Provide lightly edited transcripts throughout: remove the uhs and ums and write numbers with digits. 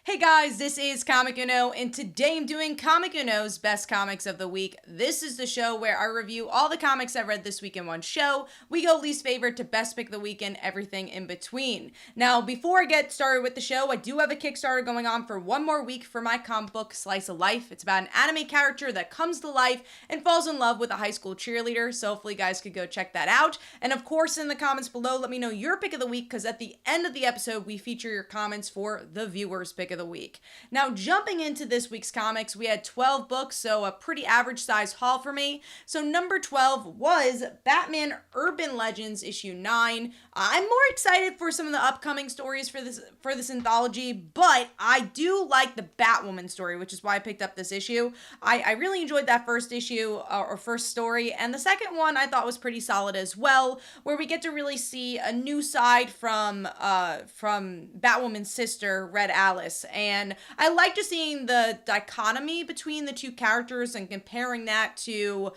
Hey guys, this is Comic Uno, and today I'm doing Comic Uno's Best Comics of the Week. This is the show where I review all the comics I've read this week in one show. We go least favorite to best pick of the week and everything in between. Now, before I get started with the show, I do have a Kickstarter going on for one more week for my comic book, Slice of Life. It's about an anime character that comes to life and falls in love with a high school cheerleader, so hopefully you guys could go check that out. And of course, in the comments below, let me know your pick of the week, because at the end of the episode, we feature your comments for the viewer's pick of the week. Now, jumping into this week's comics, we had 12 books, so a pretty average size haul for me. So number 12 was Batman Urban Legends issue 9. I'm more excited for some of the upcoming stories for this anthology, but I do like the Batwoman story, which is why I picked up this issue. I really enjoyed that first issue, or first story, and the second one I thought was pretty solid as well, where we get to really see a new side from Batwoman's sister, Red Alice, and I like just seeing the dichotomy between the two characters and comparing that to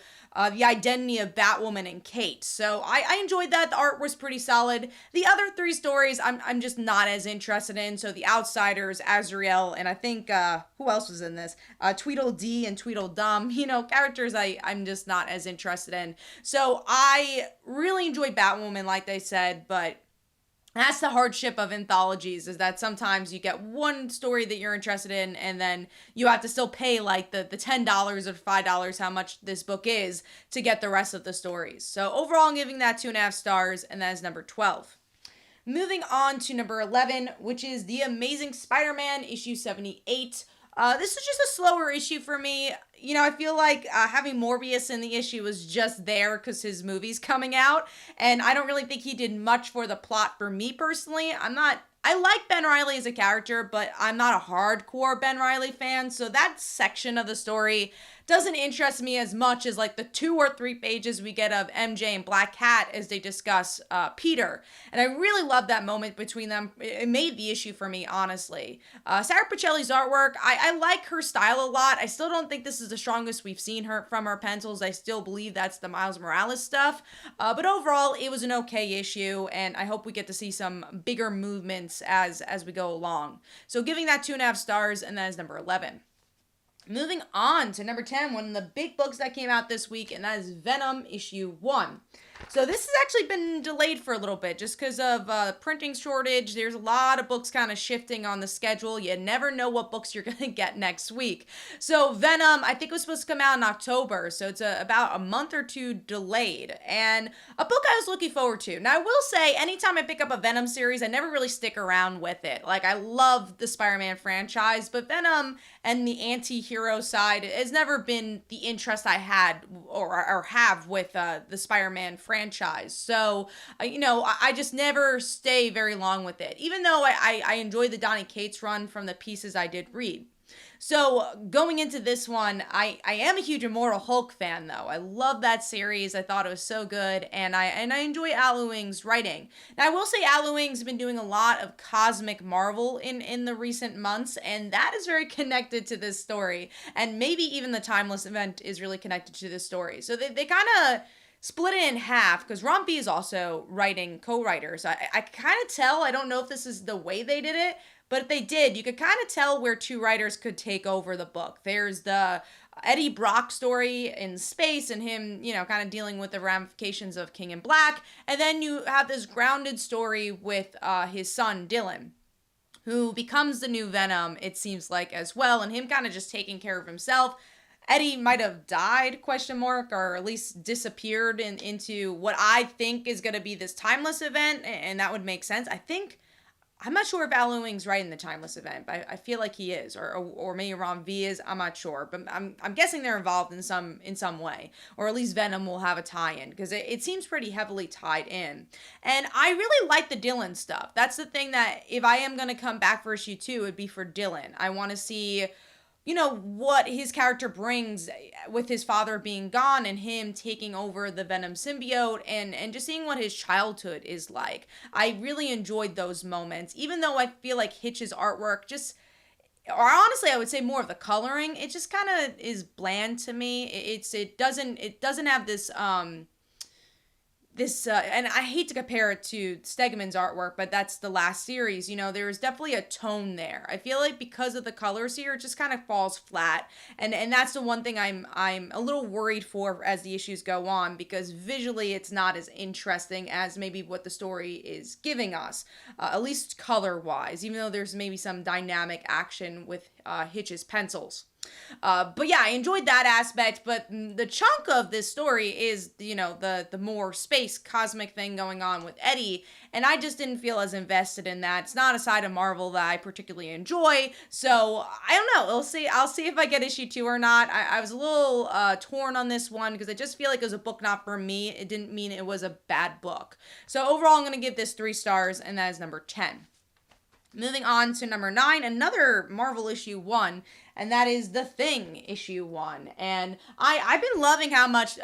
the identity of Batwoman and Kate. So I enjoyed that. The art was pretty solid. The other three stories I'm just not as interested in. So The Outsiders, Azrael, and I think, who else was in this? Tweedledee and Tweedledum, characters I'm just not as interested in. So I really enjoyed Batwoman, like they said, but that's the hardship of anthologies, is that sometimes you get one story that you're interested in and then you have to still pay like the $10 or $5 how much this book is to get the rest of the stories. So overall, I'm giving that 2.5 stars, and that is number 12. Moving on to number 11, which is The Amazing Spider-Man issue 78. This is just a slower issue for me. I feel like having Morbius in the issue was just there because his movie's coming out, and I don't really think he did much for the plot for me personally. I like Ben Reilly as a character, but I'm not a hardcore Ben Reilly fan, so that section of the story doesn't interest me as much as like the 2 or 3 pages we get of MJ and Black Cat as they discuss Peter. And I really love that moment between them. It made the issue for me, honestly. Sarah Pichelli's artwork, I like her style a lot. I still don't think this is the strongest we've seen her from her pencils. I still believe that's the Miles Morales stuff. But overall, it was an okay issue, and I hope we get to see some bigger movements as we go along. So giving that 2.5 stars, and that is number 11. Moving on to number 10, one of the big books that came out this week, and that is Venom issue 1. So this has actually been delayed for a little bit just because of printing shortage. There's a lot of books kind of shifting on the schedule. You never know what books you're going to get next week. So Venom, I think it was supposed to come out in October. So it's about a month or two delayed. And a book I was looking forward to. Now, I will say, anytime I pick up a Venom series, I never really stick around with it. Like, I love the Spider-Man franchise, but Venom and the anti-hero side has never been the interest I had or have with the Spider-Man franchise. So, I just never stay very long with it, even though I enjoyed the Donny Cates run from the pieces I did read. So going into this one, I am a huge Immortal Hulk fan, though. I love that series. I thought it was so good, and I enjoy Al Ewing's writing. Now, I will say Al Ewing's been doing a lot of cosmic Marvel in the recent months, and that is very connected to this story. And maybe even the Timeless event is really connected to this story. So they kind of split it in half, because Ron B is also writing co-writers. I kind of tell, I don't know if this is the way they did it, but if they did, you could kind of tell where two writers could take over the book. There's the Eddie Brock story in space and him, kind of dealing with the ramifications of King in Black. And then you have this grounded story with his son, Dylan, who becomes the new Venom, it seems like, as well. And him kind of just taking care of himself. Eddie might have died, or at least disappeared into what I think is going to be this Timeless event. And that would make sense. I'm not sure if Al Ewing's writing the Timeless event, but I feel like he is, or maybe Ron V is. I'm not sure, but I'm guessing they're involved in some way, or at least Venom will have a tie-in, because it seems pretty heavily tied in. And I really like the Dylan stuff. That's the thing that if I am gonna come back for issue 2, it'd be for Dylan. I want to see, what his character brings with his father being gone and him taking over the Venom symbiote, and just seeing what his childhood is like. I really enjoyed those moments, even though I feel like Hitch's artwork or honestly, I would say more of the coloring, it just kind of is bland to me. It doesn't have this this and I hate to compare it to Stegman's artwork, but that's the last series. There's definitely a tone there. I feel like because of the colors here, it just kind of falls flat, and that's the one thing I'm a little worried for as the issues go on, because visually it's not as interesting as maybe what the story is giving us, at least color wise, even though there's maybe some dynamic action with Hitch's pencils. But yeah, I enjoyed that aspect, but the chunk of this story is, the more space cosmic thing going on with Eddie, and I just didn't feel as invested in that. It's not a side of Marvel that I particularly enjoy, so I don't know. I'll see if I get issue 2 or not. I was a little torn on this one because I just feel like it was a book not for me. It didn't mean it was a bad book. So overall, I'm going to give this 3 stars, and that is number 10. Moving on to number 9, another Marvel issue 1, and that is The Thing issue 1. And I've been loving how much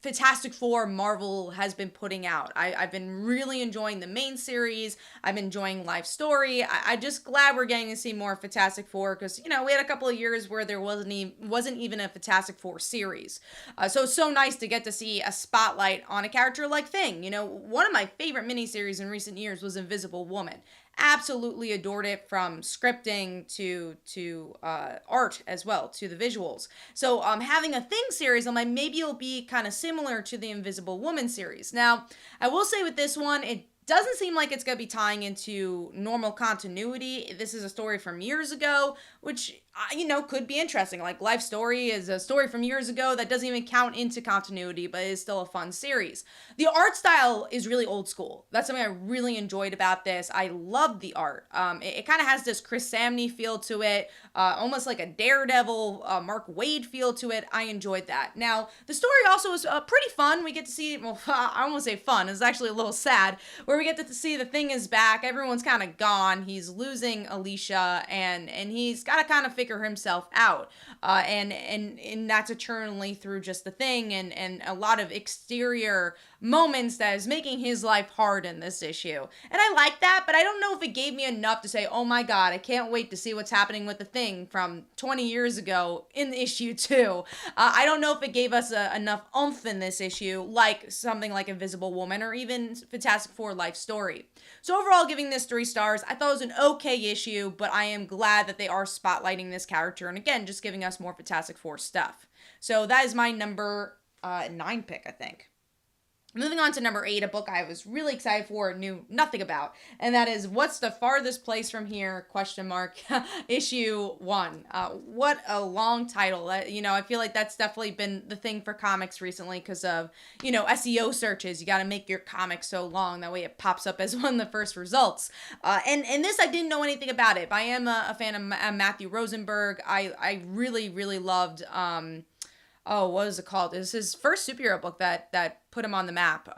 Fantastic Four Marvel has been putting out. I've been really enjoying the main series. I've been enjoying Life Story. I'm just glad we're getting to see more Fantastic Four, because, we had a couple of years where there wasn't even a Fantastic Four series. So it's so nice to get to see a spotlight on a character like Thing. One of my favorite miniseries in recent years was Invisible Woman. Absolutely adored it, from scripting to art as well, to the visuals. So having a Thing series, I'm like, maybe it'll be kind of similar to the Invisible Woman series. Now, I will say with this one, it doesn't seem like it's going to be tying into normal continuity. This is a story from years ago, which, could be interesting. Like, Life Story is a story from years ago that doesn't even count into continuity, but is still a fun series. The art style is really old school. That's something I really enjoyed about this. I loved the art. It kind of has this Chris Samney feel to it, almost like a Daredevil, Mark Waid feel to it. I enjoyed that. Now, the story also is pretty fun. We get to see, well, I won't say fun. It's actually a little sad, where we get to see The Thing is back. Everyone's kind of gone. He's losing Alicia, and he's got to kind of figure himself out. And that's eternally through just The Thing and a lot of exterior moments that is making his life hard in this issue. And I like that, but I don't know if it gave me enough to say, oh my god, I can't wait to see what's happening with The Thing from 20 years ago in issue 2. I don't know if it gave us enough oomph in this issue, like something like Invisible Woman or even Fantastic Four Life Story. So overall, giving this 3 stars. I thought it was an okay issue, but I am glad that they are spotlighting this character, and again, just giving us more Fantastic Four stuff. So that is my number 9 pick, I think. Moving on to number 8, a book I was really excited for and knew nothing about, and that is What's the Farthest Place from Here? Issue 1. What a long title. I feel like that's definitely been the thing for comics recently because of, SEO searches. You got to make your comic so long, that way it pops up as one of the first results. And this, I didn't know anything about it, but I am a fan of Matthew Rosenberg. I really, really loved... what is it called? It's his first superhero book that put him on the map.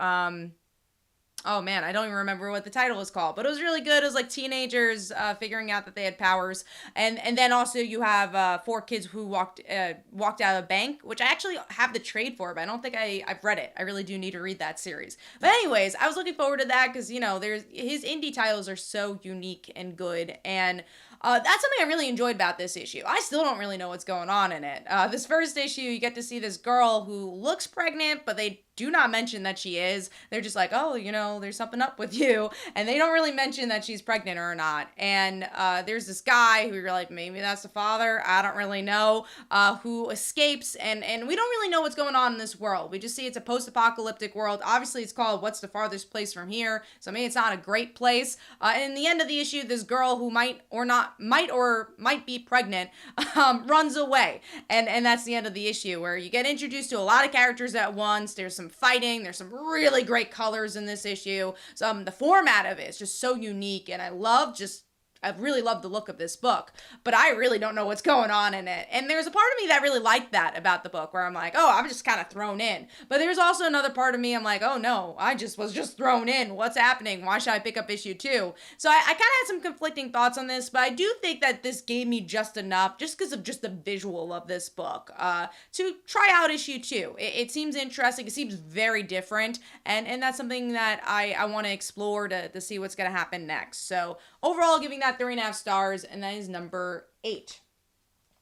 Oh man, I don't even remember what the title was called, but it was really good. It was like teenagers figuring out that they had powers, and then also you have 4 kids who walked out of a bank, which I actually have the trade for, but I don't think I've read it. I really do need to read that series. But anyways, I was looking forward to that because there's his indie titles are so unique and good, and that's something I really enjoyed about this issue. I still don't really know what's going on in it. This first issue, you get to see this girl who looks pregnant, but they do not mention that she is. They're just like, oh, there's something up with you. And they don't really mention that she's pregnant or not. And there's this guy who you're like, maybe that's the father. I don't really know, who escapes. And we don't really know what's going on in this world. We just see it's a post-apocalyptic world. Obviously, it's called What's the Farthest Place from Here? So maybe it's not a great place. And in the end of the issue, this girl who might be pregnant runs away. And that's the end of the issue, where you get introduced to a lot of characters at once. There's some fighting. There's some really great colors in this issue. The format of it is just so unique, and I really love the look of this book, but I really don't know what's going on in it. And there's a part of me that really liked that about the book, where I'm like, oh, I'm just kind of thrown in. But there's also another part of me, I'm like, oh no, I was just thrown in. What's happening? Why should I pick up issue 2? So I kind of had some conflicting thoughts on this, but I do think that this gave me just enough, just because of just the visual of this book, to try out issue 2. It seems interesting. It seems very different. And that's something that I want to explore to see what's going to happen next. So overall, giving that 3.5 stars, and that is number 8.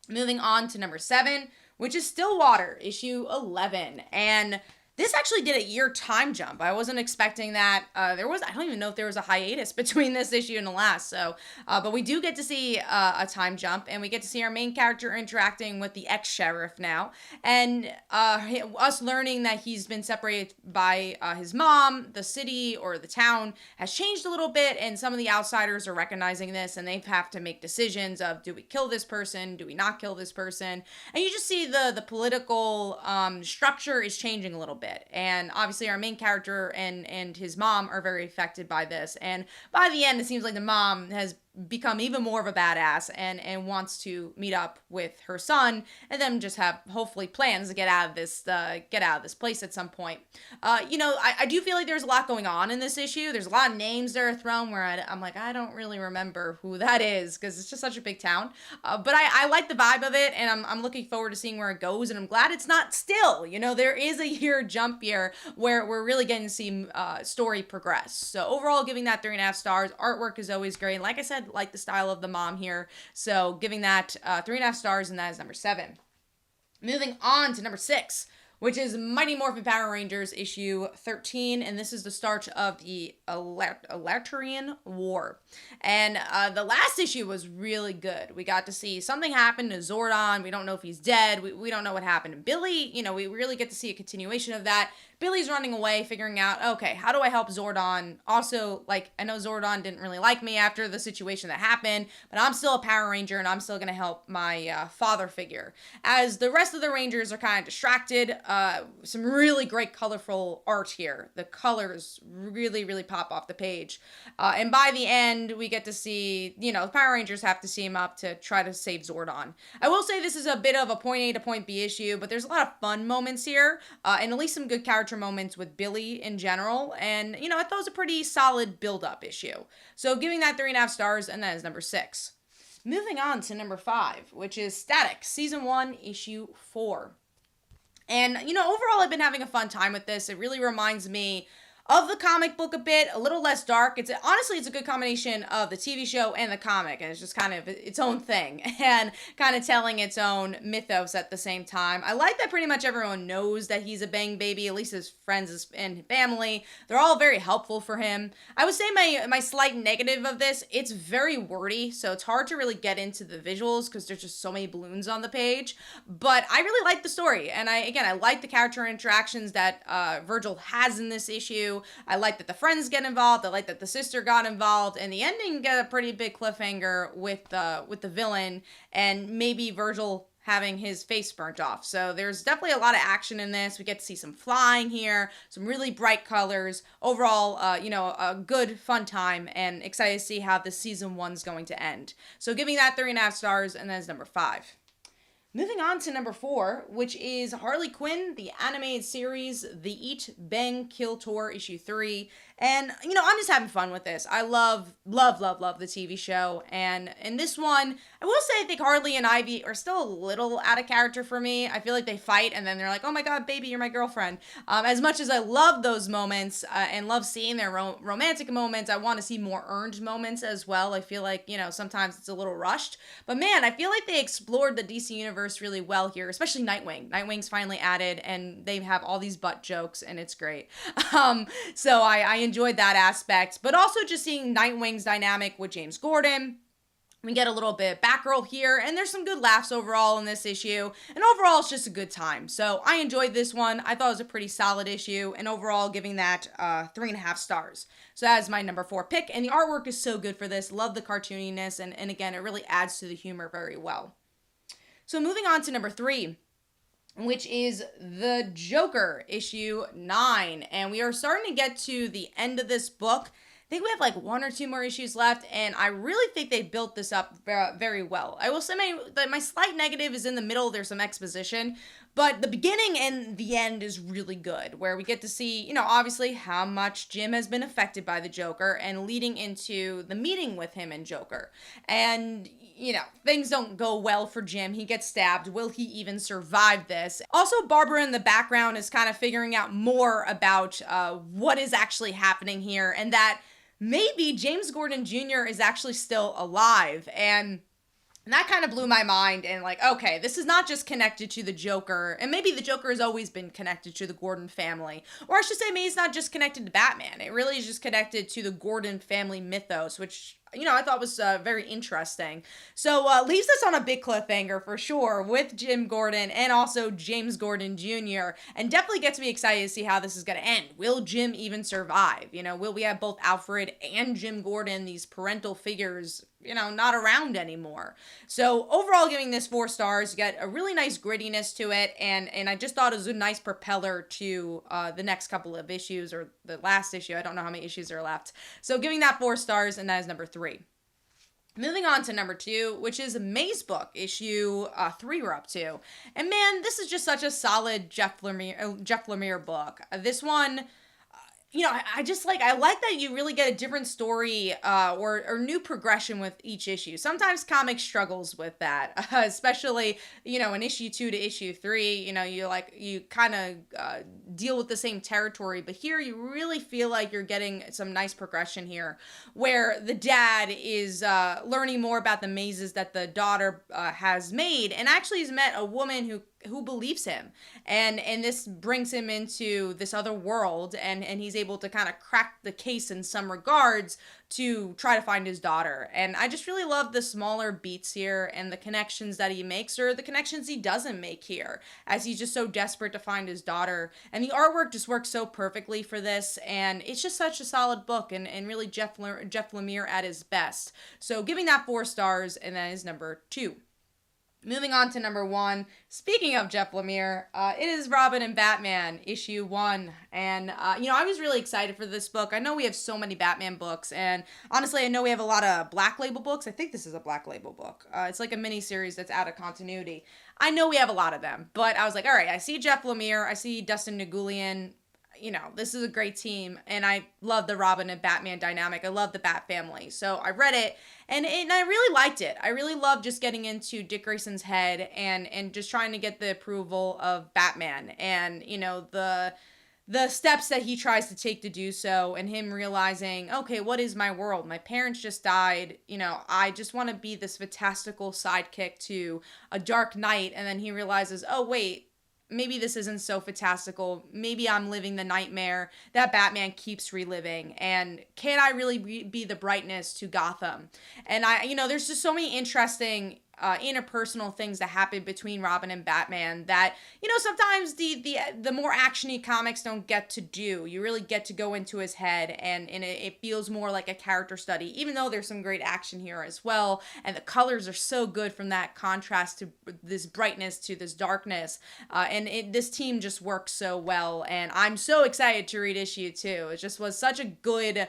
Moving on to number 7, which is Stillwater, issue 11. And This actually did a year time jump. I wasn't expecting that. I don't even know if there was a hiatus between this issue and the last. So, but we do get to see a time jump, and we get to see our main character interacting with the ex-sheriff now, and us learning that he's been separated by his mom. The city or the town has changed a little bit, and some of the outsiders are recognizing this, and they have to make decisions of, do we kill this person? Do we not kill this person? And you just see the political structure is changing a little bit. And obviously our main character and his mom are very affected by this. And by the end, it seems like the mom has become even more of a badass and wants to meet up with her son, and then just have hopefully plans to get out of this place at some point. I do feel like there's a lot going on in this issue. There's a lot of names that are thrown where I'm like, I don't really remember who that is, because it's just such a big town. But I like the vibe of it, and I'm looking forward to seeing where it goes, and I'm glad it's not still. There is a year jump here where we're really getting to see story progress. So overall, giving that 3.5 stars. Artwork is always great. Like I said, like the style of the mom here. So giving that 3.5 stars, and that is number 7. Moving on to number 6, which is Mighty Morphin Power Rangers issue 13, and this is the start of the Electrian War. And the last issue was really good. We got to see something happen to Zordon. We don't know if he's dead. We don't know what happened to Billy. We really get to see a continuation of that. Billy's running away, figuring out, okay, how do I help Zordon? Also, I know Zordon didn't really like me after the situation that happened, but I'm still a Power Ranger, and I'm still going to help my father figure. As the rest of the Rangers are kind of distracted, some really great colorful art here. The colors really, really pop off the page. And by the end, we get to see, the Power Rangers have to team up to try to save Zordon. I will say this is a bit of a point A to point B issue, but there's a lot of fun moments here, and at least some good character moments with Billy in general, and I thought it was a pretty solid build-up issue. So giving that 3.5 stars, and that is number 6. Moving on to number 5, which is Static, Season 1, Issue 4. And, overall I've been having a fun time with this. It really reminds me of the comic book a bit, a little less dark. It's a good combination of the TV show and the comic, and it's just kind of its own thing, and kind of telling its own mythos at the same time. I like that pretty much everyone knows that he's a bang baby, at least his friends and family. They're all very helpful for him. I would say my slight negative of this, it's very wordy, so it's hard to really get into the visuals because there's just so many balloons on the page. But I really like the story, and I like the character interactions that Virgil has in this issue. I like that the friends get involved. I like that the sister got involved, and the ending got a pretty big cliffhanger with the villain, and maybe Virgil having his face burnt off. So there's definitely a lot of action in this. We get to see some flying here, some really bright colors. Overall, a good fun time, and excited to see how this season 1's going to end. So giving that 3.5 stars, and that's number 5. Moving on to number 4, which is Harley Quinn, the animated series, The Eat, Bang, Kill Tour, issue 3. And, I'm just having fun with this. I love the TV show. And in this one, I will say I think Harley and Ivy are still a little out of character for me. I feel like they fight, and then they're like, oh my god, baby, you're my girlfriend. As much as I love those moments and love seeing their romantic moments, I want to see more earned moments as well. I feel like, sometimes it's a little rushed. But man, I feel like they explored the DC universe really well here, especially Nightwing. Nightwing's finally added, and they have all these butt jokes, and it's great. So I enjoyed that aspect, but also just seeing Nightwing's dynamic with James Gordon. We get a little bit of Batgirl here, and there's some good laughs overall in this issue, and overall it's just a good time. So I enjoyed this one. I thought it was a pretty solid issue, and overall giving that 3.5 stars. So that is my number 4 pick, and the artwork is so good for this. Love the cartooniness, and again, it really adds to the humor very well. So moving on to number 3, which is The Joker, issue 9. And we are starting to get to the end of this book. I think we have 1 or 2 more issues left, and I really think they built this up very well. I will say my slight negative is in the middle. There's some exposition, but the beginning and the end is really good, where we get to see, obviously how much Jim has been affected by the Joker, and leading into the meeting with him and Joker. And things don't go well for Jim. He gets stabbed. Will he even survive this? Also, Barbara in the background is kind of figuring out more about what is actually happening here, and that maybe James Gordon Jr. is actually still alive. And And that kind of blew my mind, and like, okay, this is not just connected to the Joker, and maybe the Joker has always been connected to the Gordon family, or I should say maybe it's not just connected to Batman, it really is just connected to the Gordon family mythos, which, you know, I thought was very interesting. So leaves us on a big cliffhanger for sure with Jim Gordon and also James Gordon Jr. And definitely gets me excited to see how this is going to end. Will Jim even survive? You know, will we have both Alfred and Jim Gordon, these parental figures, you know, not around anymore? So overall, giving this 4 stars. You get a really nice grittiness to it, and I just thought it was a nice propeller to the next couple of issues, or the last issue. I don't know how many issues are left. So giving that 4 stars, and that is number 3. Moving on to number 2, which is Mazebook, issue 3 we're up to. And man, this is just such a solid Jeff Lemire book. This one, you know, I just like that you really get a different story or new progression with each issue. Sometimes comics struggles with that, especially, you know, in issue 2 to issue 3, you know, you kind of deal with the same territory, but here you really feel like you're getting some nice progression here, where the dad is learning more about the mazes that the daughter has made, and actually has met a woman who believes him, and this brings him into this other world, and he's able to kind of crack the case in some regards to try to find his daughter. And I just really love the smaller beats here and the connections that he makes, or the connections he doesn't make here, as he's just so desperate to find his daughter. And the artwork just works so perfectly for this, and it's just such a solid book, and really Jeff Lemire at his best. So giving that 4 stars, and that is number 2. Moving on to number 1, speaking of Jeff Lemire, it is Robin and Batman, issue 1. And, you know, I was really excited for this book. I know we have so many Batman books, and honestly, I know we have a lot of Black Label books. I think this is a Black Label book. It's like a mini-series that's out of continuity. I know we have a lot of them, but I was like, all right, I see Jeff Lemire, I see Dustin Nguyen. You know, this is a great team, and I love the Robin and Batman dynamic. I love the Bat family. So I read it, and I really liked it. I really loved just getting into Dick Grayson's head and just trying to get the approval of Batman, and, you know, the steps that he tries to take to do so, and him realizing, okay, what is my world? My parents just died. You know, I just want to be this fantastical sidekick to a Dark Knight, and then he realizes, oh, wait, maybe this isn't so fantastical. Maybe I'm living the nightmare that Batman keeps reliving. And can I really be the brightness to Gotham? And you know, there's just so many interesting interpersonal things that happen between Robin and Batman that, you know, sometimes the more actiony comics don't get to do. You really get to go into his head, and it feels more like a character study, even though there's some great action here as well, and the colors are so good from that contrast to this brightness to this darkness, and this team just works so well, and I'm so excited to read issue 2. It just was such a good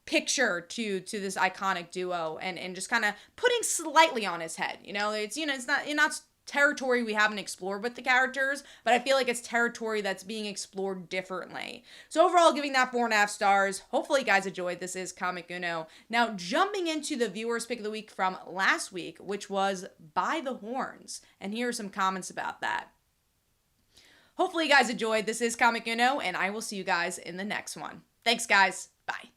picture to this iconic duo, and just kind of putting slightly on his head. You know, it's not territory we haven't explored with the characters, but I feel like it's territory that's being explored differently. So overall, giving that 4.5 stars. Hopefully you guys enjoyed. This is Comic Uno. Now jumping into the viewers pick of the week from last week, which was By the Horns, and here are some comments about that. Hopefully you guys enjoyed. This is Comic Uno, and I will see you guys in the next one. Thanks, guys. Bye.